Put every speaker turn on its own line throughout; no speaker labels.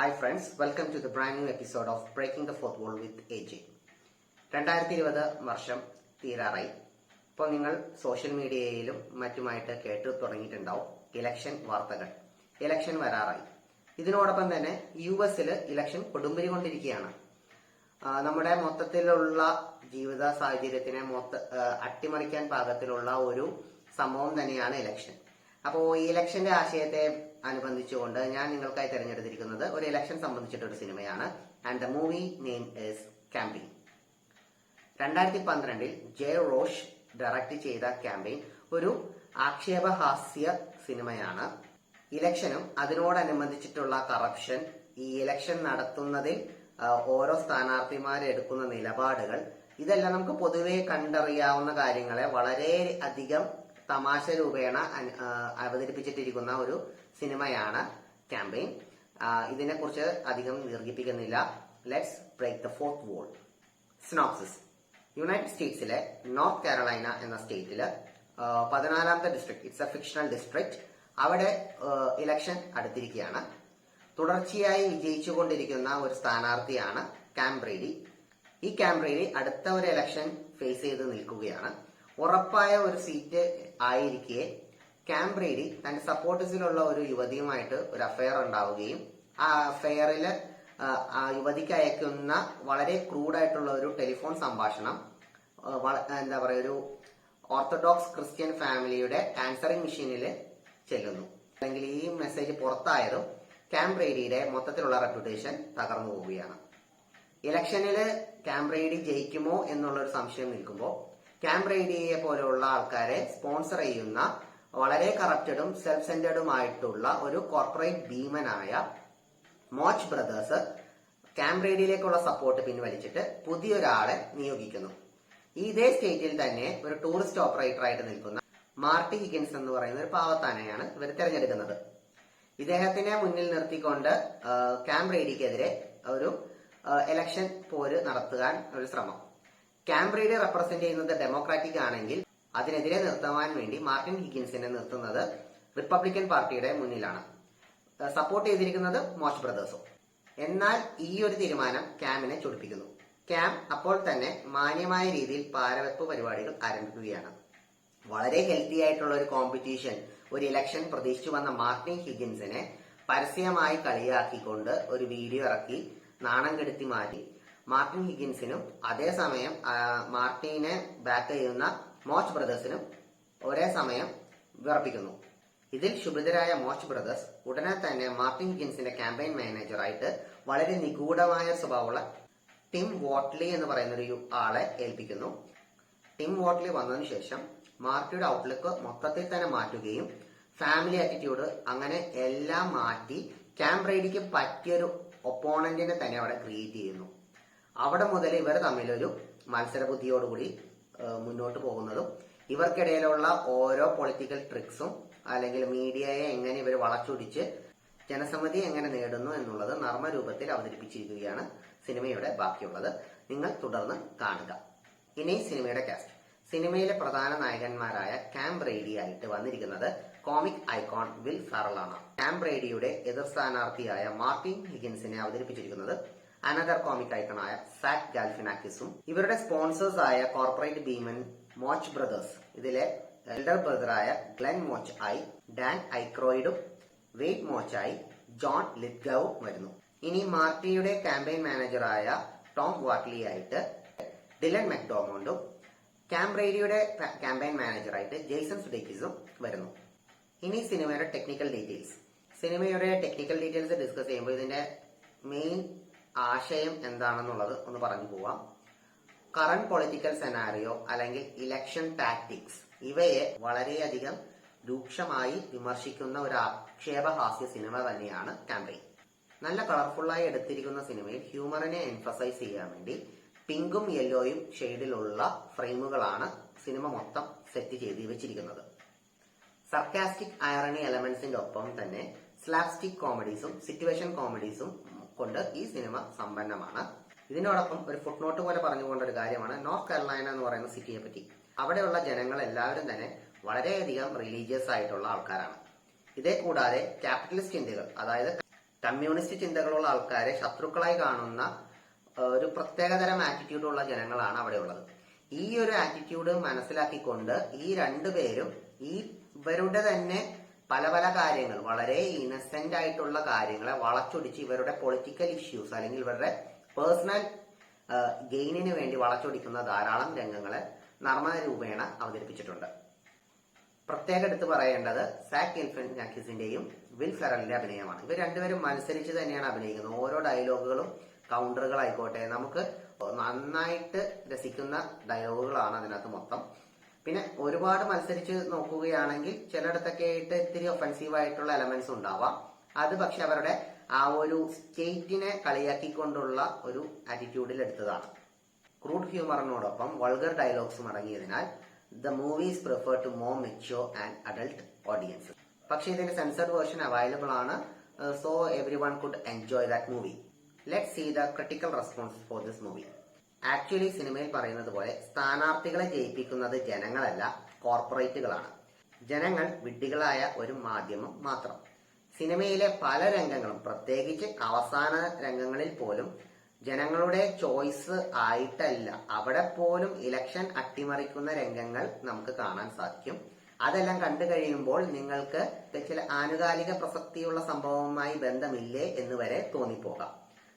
Hi friends, welcome to the brand new episode of Breaking the Fourth Wall with AJ. 2020 വർഷം തീരാറായി. ഇപ്പോൾ നിങ്ങൾ social മീഡിയയിലും മറ്റുമായിട്ട് കേട്ടു തുടങ്ങിയിട്ടുണ്ടാവും ഇലക്ഷൻ വാർത്തകൾ. ഇലക്ഷൻ വരാറായി. ഇതിനോടൊപ്പം തന്നെ US ഇലക്ഷൻ കൊടുമ്പിരി കൊണ്ടിരിക്കുകയാണ്. നമ്മുടെ മൊത്തത്തിലുള്ള ജീവിത സാഹചര്യത്തിനെ അട്ടിമറിക്കാൻ പാകത്തിലുള്ള ഒരു സംഭവം തന്നെയാണ് ഇലക്ഷൻ. അപ്പോൾ ഈ ഇലക്ഷന്റെ ആശയത്തെ അനുബന്ധിച്ചുകൊണ്ട് ഞാൻ നിങ്ങൾക്കായി തിരഞ്ഞെടുത്തിരിക്കുന്നത് ഒരു ഇലക്ഷൻ സംബന്ധിച്ചിട്ടൊരു സിനിമയാണ്. And the movie name is Campaign. 2012 Jay Roach direct ചെയ്ത ക്യാമ്പയിൻ ഒരു ആക്ഷേപഹാസ്യ സിനിമയാണ്. ഇലക്ഷനും അതിനോടനുബന്ധിച്ചിട്ടുള്ള കറപ്ഷൻ, ഈ ഇലക്ഷൻ നടത്തുന്നതിൽ ഓരോ സ്ഥാനാർത്ഥിമാരെടുക്കുന്ന നിലപാടുകൾ, ഇതെല്ലാം നമുക്ക് പൊതുവെ കണ്ടറിയാവുന്ന കാര്യങ്ങളെ വളരെ അധികം തമാശ രൂപേണ അവതരിപ്പിച്ചിട്ടിരിക്കുന്ന ഒരു സിനിമയാണ് ക്യാമ്പയിൻ. ഇതിനെക്കുറിച്ച് അധികം ദീർഘിപ്പിക്കുന്നില്ല. Let's break the fourth wall. Synopsis. United സ്റ്റേറ്റ്സിലെ നോർത്ത് കാരോളൈന എന്ന സ്റ്റേറ്റില് 14ാമത്തെ district, it's a fictional district, അവിടെ ഇലക്ഷൻ അടുത്തിരിക്കുകയാണ്. തുടർച്ചയായി വിജയിച്ചുകൊണ്ടിരിക്കുന്ന ഒരു സ്ഥാനാർത്ഥിയാണ് കാം ബ്രേഡി. ഈ കാം ബ്രേഡി അടുത്ത ഒരു ഇലക്ഷൻ ഫേസ് ചെയ്ത് നിൽക്കുകയാണ്. ഉറപ്പായ ഒരു സീറ്റ് ആയിരിക്കെ കാം ബ്രേഡി തന്റെ സപ്പോർട്ടേഴ്സിലുള്ള ഒരു യുവതിയുമായിട്ട് ഒരു അഫെയർ ഉണ്ടാവുകയും ആ അഫെയറില് ആ യുവതിക്ക് അയക്കുന്ന വളരെ ക്രൂഡായിട്ടുള്ള ഒരു ടെലിഫോൺ സംഭാഷണം എന്താ പറയുക, ഒരു ഓർത്തഡോക്സ് ക്രിസ്ത്യൻ ഫാമിലിയുടെ ആൻസറിംഗ് മെഷീനിൽ ചെല്ലുന്നു. അല്ലെങ്കിൽ ഈ മെസ്സേജ് പുറത്തായതും കാം ബ്രേഡിയുടെ മൊത്തത്തിലുള്ള റെപ്യൂട്ടേഷൻ തകർന്നു പോവുകയാണ്. ഇലക്ഷനിൽ കാം ബ്രേഡി ജയിക്കുമോ എന്നുള്ളൊരു സംശയം നിൽക്കുമ്പോൾ കാം ബ്രേഡിയെ പോലെയുള്ള ആൾക്കാരെ സ്പോൺസർ ചെയ്യുന്ന വളരെ കറപ്റ്റഡും സെൽഫ് സെന്റേർഡുമായിട്ടുള്ള ഒരു കോർപ്പറേറ്റ് ഭീമനായ മോച്ച് ബ്രദേഴ്സ് കാം ബ്രേഡിയിലേക്കുള്ള സപ്പോർട്ട് പിൻവലിച്ചിട്ട് പുതിയൊരാളെ നിയോഗിക്കുന്നു. ഇതേ സ്റ്റേറ്റിൽ തന്നെ ഒരു ടൂറിസ്റ്റ് ഓപ്പറേറ്റർ ആയിട്ട് നിൽക്കുന്ന മാർട്ടി ഹിഗിൻസ് എന്ന് പറയുന്ന ഒരു പാവത്താനെയാണ് ഇവർ തിരഞ്ഞെടുക്കുന്നത്. ഇദ്ദേഹത്തിനെ മുന്നിൽ നിർത്തിക്കൊണ്ട് കാം ബ്രേഡിക്കെതിരെ ഒരു ഇലക്ഷൻ പോര് നടത്താൻ ഒരു ശ്രമം. കാം ബ്രേഡി റെപ്രസെന്റ് ചെയ്യുന്നത് ഡെമോക്രാറ്റിക് ആണെങ്കിൽ അതിനെതിരെ നിർത്തുവാൻ വേണ്ടി മാർട്ടിൻ ഹിഗിൻസിനെ നിർത്തുന്നത് റിപ്പബ്ലിക്കൻ പാർട്ടിയുടെ മുന്നിലാണ്. സപ്പോർട്ട് ചെയ്തിരിക്കുന്നത് മോച്ച് ബ്രദേഴ്സും. എന്നാൽ ഈ ഒരു തീരുമാനം കാമിനെ ചൊടിപ്പിക്കുന്നു. കാം അപ്പോൾ തന്നെ മാന്യമായ രീതിയിൽ പാരവെപ്പ് പരിപാടികൾ ആരംഭിക്കുകയാണ്. വളരെ ഹെൽത്തി ആയിട്ടുള്ള ഒരു കോമ്പറ്റീഷൻ, ഒരു ഇലക്ഷൻ പ്രതീക്ഷിച്ചു വന്ന മാർട്ടിൻ ഹിഗിൻസിനെ പരസ്യമായി കളിയാക്കിക്കൊണ്ട് ഒരു വീഡിയോ ഇറക്കി നാണം കെടുത്തി മാറ്റി. മാർട്ടിൻ ഹിഗിൻസിനും അതേസമയം മാർട്ടിനെ ബാക്ക് ചെയ്യുന്ന മോച്ച് ബ്രദേഴ്സിനും ഒരേ സമയം വിറപ്പിക്കുന്നു. ഇതിൽ ക്ഷുഭിതരായ മോച്ച് ബ്രദേഴ്സ് ഉടനെ തന്നെ മാർട്ടിൻ ഹിഗിൻസിന്റെ ക്യാമ്പയിൻ മാനേജറായിട്ട് വളരെ നിഗൂഢമായ സ്വഭാവമുള്ള ടിം വോട്ട്ലി എന്ന് പറയുന്ന ഒരു ആളെ ഏൽപ്പിക്കുന്നു. ടിം വോട്ട്ലി വന്നതിന് ശേഷം മാർട്ടിയുടെ ഔട്ട്ലുക്ക് മൊത്തത്തിൽ തന്നെ മാറ്റുകയും ഫാമിലി ആറ്റിറ്റ്യൂഡ് അങ്ങനെ എല്ലാം മാറ്റി കാം ബ്രേഡിക്ക് പറ്റിയൊരു ഒപ്പോണന്റിനെ തന്നെ അവിടെ ക്രിയേറ്റ് ചെയ്യുന്നു. അവിടെ മുതൽ ഇവർ തമ്മിലൊരു മത്സരബുദ്ധിയോടുകൂടി മുന്നോട്ട് പോകുന്നതും ഇവർക്കിടയിലുള്ള ഓരോ പൊളിറ്റിക്കൽ ട്രിക്സും അല്ലെങ്കിൽ മീഡിയയെ എങ്ങനെ ഇവർ വളച്ചൊടിച്ച് ജനസമ്മതി എങ്ങനെ നേടുന്നു എന്നുള്ളത് നർമ്മരൂപത്തിൽ അവതരിപ്പിച്ചിരിക്കുകയാണ് സിനിമയുടെ ബാക്കിയുള്ളത്. നിങ്ങൾ തുടർന്ന് കാണുക. ഇനി സിനിമയുടെ കാസ്റ്റ്. സിനിമയിലെ പ്രധാന നായകന്മാരായ കാം ബ്രേഡി ആയിട്ട് വന്നിരിക്കുന്നത് കോമിക് ഐക്കോൺ വിൽ ഫെറൽ ആണ്. കാം ബ്രേഡിയുടെ എതിർ സ്ഥാനാർത്ഥിയായ മാർട്ടിൻ ഹിഗിൻസിനെ അവതരിപ്പിച്ചിരിക്കുന്നത് അനദർ കോമിക് ഐക്കണായ സാക് ഗാൽഫിനാക്കിസും. ഇവരുടെ സ്പോൺസേഴ്സ് ആയ കോർപ്പറേറ്റ് ഭീമൻ മോച്ച് ബ്രദേഴ്സ്, ഇതിലെ എൽഡർ ബ്രദറായ ഗ്ലെൻ മോച്ച് ആയി ഡാൻ ഐക്രോയിഡും വെയ്റ്റ് മോച്ച് ആയി ജോൺ ലിത്ഗവും വരുന്നു. ഇനി മാർട്ടിയുടെ ക്യാമ്പയിൻ മാനേജറായ ടോം വാട്ട്ലി ആയിട്ട് ഡിലൻ മെക്ഡോമോണ്ടും കാം ബ്രേഡിയുടെ ക്യാമ്പയിൻ മാനേജറായിട്ട് ജെയ്സൺ സുഡേക്കിസും വരുന്നു. ഇനി സിനിമയുടെ ടെക്നിക്കൽ ഡീറ്റെയിൽസ്. സിനിമയുടെ ടെക്നിക്കൽ ഡീറ്റെയിൽസ് ഡിസ്കസ് ചെയ്യുമ്പോൾ ഇതിന്റെ മെയിൻ ആശയം എന്താണെന്നുള്ളത് ഒന്ന് പറഞ്ഞു പോവാം. കറന്റ് പൊളിറ്റിക്കൽ സെനാരിയോ അല്ലെങ്കിൽ ഇലക്ഷൻ ടാക്ടിക്സ്, ഇവയെ വളരെയധികം രൂക്ഷമായി വിമർശിക്കുന്ന ഒരു ആക്ഷേപഹാസ്യ സിനിമ തന്നെയാണ് ക്യാമ്പയിൻ. നല്ല കളർഫുള്ളായി എടുത്തിരിക്കുന്ന സിനിമയിൽ ഹ്യൂമറിനെ എംഫസൈസ് ചെയ്യാൻ വേണ്ടി പിങ്കും യെല്ലോയും ഷെയ്ഡിലുള്ള ഫ്രെയിമുകളാണ് സിനിമ മൊത്തം സെറ്റ് ചെയ്ത് വെച്ചിരിക്കുന്നത്. സർക്കാസ്റ്റിക് ഐറണി എലമെന്റ്സിന്റെ ഒപ്പം തന്നെ സ്ലാപ്സ്റ്റിക് കോമഡീസും സിറ്റുവേഷൻ കോമഡീസും കൊണ്ട് ഈ സിനിമ സമ്പന്നമാണ്. ഇതിനോടൊപ്പം ഒരു ഫുട് നോട്ട് പോലെ പറഞ്ഞുകൊണ്ട ഒരു കാര്യമാണ് നോർത്ത് കാരോളൈന എന്ന് പറയുന്ന സിറ്റിയെ പറ്റി. അവിടെയുള്ള ജനങ്ങൾ എല്ലാവരും തന്നെ വളരെയധികം റിലീജിയസ് ആയിട്ടുള്ള ആൾക്കാരാണ്. ഇതേ കൂടാതെ ക്യാപിറ്റലിസ്റ്റ് ഇന്ത്യകൾ, അതായത് കമ്മ്യൂണിസ്റ്റ് ചിന്തകളുള്ള ആൾക്കാരെ ശത്രുക്കളായി കാണുന്ന ഒരു പ്രത്യേകതരം ആറ്റിറ്റ്യൂഡുള്ള ജനങ്ങളാണ് അവിടെ ഉള്ളത്. ഈ ഒരു ആറ്റിറ്റ്യൂഡ് മനസ്സിലാക്കിക്കൊണ്ട് ഈ രണ്ടുപേരും ഇവരുടെ തന്നെ പല പല കാര്യങ്ങൾ, വളരെ ഇന്നസെന്റ് ആയിട്ടുള്ള കാര്യങ്ങളെ വളച്ചൊടിച്ച് ഇവരുടെ പൊളിറ്റിക്കൽ ഇഷ്യൂസ് അല്ലെങ്കിൽ ഇവരുടെ പേഴ്സണൽ ഗെയിനിന് വേണ്ടി വളച്ചൊടിക്കുന്ന ധാരാളം രംഗങ്ങളെ നർമ്മ രൂപേണ അവതരിപ്പിച്ചിട്ടുണ്ട്. പ്രത്യേകം എടുത്ത് പറയേണ്ടത് സാക് ഗലിഫിയാനക്കിസിന്റെയും വിൽ ഫെറലിന്റെ അഭിനയമാണ്. ഇവർ രണ്ടുപേരും മത്സരിച്ച് തന്നെയാണ് അഭിനയിക്കുന്നത്. ഓരോ ഡയലോഗുകളും കൗണ്ടറുകളായിക്കോട്ടെ നമുക്ക് നന്നായിട്ട് രസിക്കുന്ന ഡയലോഗുകളാണ് അതിനകത്ത് മൊത്തം. പിന്നെ ഒരുപാട് മത്സരിച്ച് നോക്കുകയാണെങ്കിൽ ചിലയിടത്തൊക്കെ ആയിട്ട് ഇത്തിരി ഒഫൻസീവ് ആയിട്ടുള്ള എലമെന്റ്സ് ഉണ്ടാവാം. അത് പക്ഷെ അവരുടെ ആ ഒരു സ്റ്റേറ്റിനെ കളിയാക്കിക്കൊണ്ടുള്ള ഒരു ആറ്റിറ്റ്യൂഡിൽ എടുത്തതാണ്. ക്രൂഡ് ഹ്യൂമറിനോടൊപ്പം വൾഗർ ഡയലോഗ്സും അടങ്ങിയതിനാൽ the movies prefer to more mature and adult audience. പക്ഷെ ഇതിന്റെ സെൻസർഡ് വേർഷൻ അവൈലബിൾ ആണ്. So everyone could enjoy that movie. Let see the critical response for this movie. Actually സിനിമയിൽ പറയുന്നത് പോലെ സ്ഥാനാർത്ഥികളെ ജയിപ്പിക്കുന്നത് ജനങ്ങളല്ല, കോർപ്പറേറ്റുകളാണ്. ജനങ്ങൾ വിഡ്ഢികളായ ഒരു മാധ്യമം മാത്രം. സിനിമയിലെ പല രംഗങ്ങളും, പ്രത്യേകിച്ച് അവസാന രംഗങ്ങളിൽ പോലും ജനങ്ങളുടെ ചോയ്സ് ആയിട്ടല്ല, അവിടെ പോലും ഇലക്ഷൻ അട്ടിമറിക്കുന്ന രംഗങ്ങൾ നമുക്ക് കാണാൻ സാധിക്കും. അതെല്ലാം കണ്ടു കഴിയുമ്പോൾ നിങ്ങൾക്ക് ചില ആനുകാലിക പ്രസക്തിയുള്ള സംഭവവുമായി ബന്ധമില്ലേ എന്ന് വരെ തോന്നിപ്പോകാം.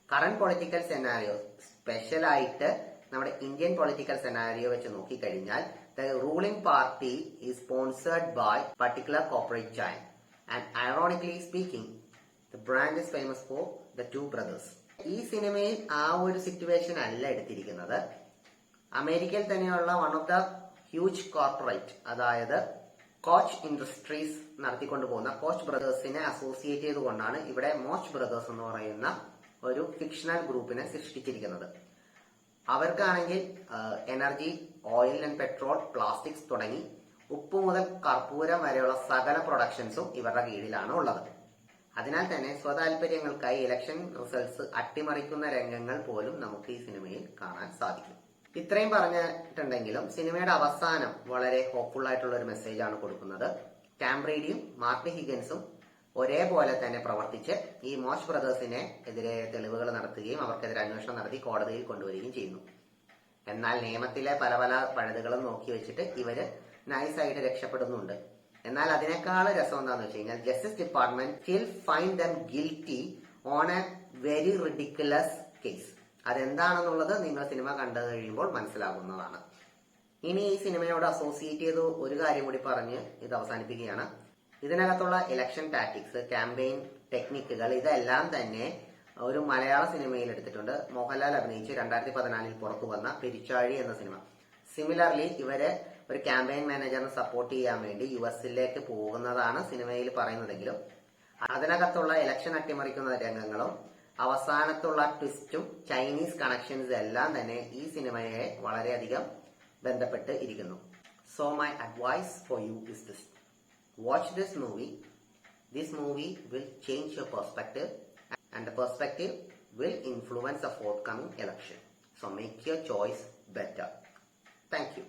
കറന്റ് പൊളിറ്റിക്കൽ സെനാരിയോ, സ്പെഷ്യലായിട്ട് നമ്മുടെ ഇന്ത്യൻ പൊളിറ്റിക്കൽ സെനാരിയോ വെച്ച് നോക്കിക്കഴിഞ്ഞാൽ the ruling party is sponsored by particular corporate giant and ironically speaking the brand is famous for the two brothers. ഈ സിനിമയിൽ ആ ഒരു സിറ്റുവേഷൻ അല്ല എടുത്തിരിക്കുന്നത്. അമേരിക്കയിൽ തന്നെയുള്ള one of the huge corporate, അതായത് കോച്ച് ഇൻഡസ്ട്രീസ് നടത്തിക്കൊണ്ടു പോകുന്ന കോച്ച് ബ്രദേഴ്സിനെ അസോസിയേറ്റ് ചെയ്തുകൊണ്ടാണ് ഇവിടെ മോച്ച് ബ്രദേഴ്സ് എന്ന് പറയുന്ന ഒരു ഫിക്ഷണൽ ഗ്രൂപ്പിനെ സൃഷ്ടിച്ചിരിക്കുന്നത്. അവർക്കാണെങ്കിൽ energy, oil and petrol, plastics തുടങ്ങി ഉപ്പ് മുതൽ കർപ്പൂരം വരെയുള്ള സകല പ്രൊഡക്ഷൻസും ഇവരുടെ കീഴിലാണ് ഉള്ളത്. അതിനാൽ തന്നെ സ്വതാല്പര്യങ്ങൾക്കായി ഇലക്ഷൻ റിസൾട്ട്സ് അട്ടിമറിക്കുന്ന രംഗങ്ങൾ പോലും നമുക്ക് ഈ സിനിമയിൽ കാണാൻ സാധിക്കും. ഇത്രയും പറഞ്ഞിട്ടുണ്ടെങ്കിലും സിനിമയുടെ അവസാനം വളരെ ഹോപ്പ്ഫുൾ ആയിട്ടുള്ള ഒരു മെസ്സേജ് ആണ് കൊടുക്കുന്നത്. കാം ബ്രേഡിയും മാർട്ടി ഹിഗൻസും ഒരേപോലെ തന്നെ പ്രവർത്തിച്ച് ഈ മോച്ച് ബ്രദേഴ്സിനെ എതിരെ തെളിവുകൾ നടത്തുകയും അവർക്കെതിരെ അന്വേഷണം നടത്തി കോടതിയിൽ കൊണ്ടുവരികയും ചെയ്യുന്നു. എന്നാൽ നിയമത്തിലെ പല പല പഴുതുകളും നോക്കി വെച്ചിട്ട് ഇവര് നൈസായിട്ട് രക്ഷപ്പെടുന്നുണ്ട്. എന്നാൽ അതിനേക്കാൾ രസം എന്താണെന്ന് വെച്ച് കഴിഞ്ഞാൽ justice department still find them guilty on a very ridiculous case. അതെന്താണെന്നുള്ളത് നിങ്ങൾ സിനിമ കണ്ടു കഴിയുമ്പോൾ മനസ്സിലാകുന്നതാണ്. ഇനി ഈ സിനിമയോട് അസോസിയേറ്റ് ചെയ്ത് ഒരു കാര്യം കൂടി പറഞ്ഞ് ഇത് അവസാനിപ്പിക്കുകയാണ്. ഇതിനകത്തുള്ള ഇലക്ഷൻ ടാക്ടിക്സ്, ക്യാമ്പയിൻ ടെക്നിക്കുകൾ, ഇതെല്ലാം തന്നെ ഒരു മലയാള സിനിമയിൽ എടുത്തിട്ടുണ്ട്. മോഹൻലാൽ അഭിനയിച്ച് 2014 പുറത്തു വന്ന പെരിച്ചാഴി എന്ന സിനിമ. സിമിലർലി ഇവര് ഒരു ക്യാമ്പയിൻ മാനേജറിനെ സപ്പോർട്ട് ചെയ്യാൻ വേണ്ടി US-ലേക്ക് പോകുന്നതാണ് സിനിമയിൽ പറയുന്നതെങ്കിലും അതിനകത്തുള്ള ഇലക്ഷൻ അട്ടിമറിക്കുന്ന രംഗങ്ങളും അവസാനത്തുള്ള ട്വിസ്റ്റും ചൈനീസ് കണക്ഷൻസ് എല്ലാം തന്നെ ഈ സിനിമയെ വളരെയധികം ബന്ധപ്പെട്ട് ഇരിക്കുന്നു. So my advice for you is this: watch this movie. This movie will change your perspective, and the perspective will influence the forthcoming election. So make your choice better. Thank you.